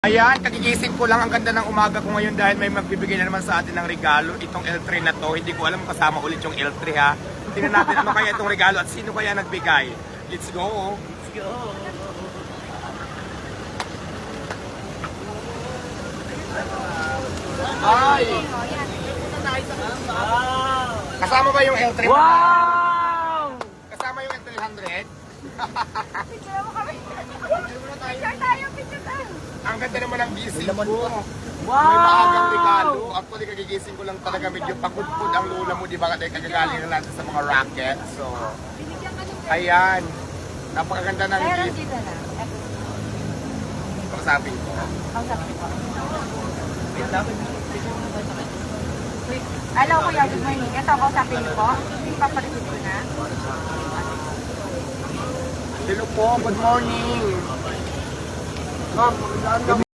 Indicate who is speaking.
Speaker 1: Ayan, kagigising ko lang. Ang ganda ng umaga ko ngayon dahil may magbibigay na naman sa atin ng regalo. Itong L3 na to, hindi ko alam kasama ulit yung L3 ha. Tingnan natin ano kaya itong regalo at sino kaya nagbigay. Let's go!
Speaker 2: Let's go!
Speaker 1: Ay!
Speaker 2: Wow!
Speaker 1: Kasama ba yung L3?
Speaker 2: Wow!
Speaker 1: Kasama yung L300?
Speaker 3: Picture mo kami. Picture tayo, picture tayo.
Speaker 1: Ang ganda naman ng gising ko.
Speaker 2: Wow!
Speaker 1: May maagang regalo. Actually, kagigising ko lang talaga medyo pagod-pud ang lula mo, di ba? Dahil kagagaling na natin sa mga racket. So,
Speaker 3: Binigyan ka ng
Speaker 1: ayan. Napakaganda ng
Speaker 3: Meron
Speaker 1: gift.
Speaker 3: dito na.
Speaker 1: Sabi ko.
Speaker 3: Ang sabi ko. Hello kuya, good morning. Ito, kausapin niyo po. Ipapareceive ko na.
Speaker 1: Hello po, good morning. Ma'am,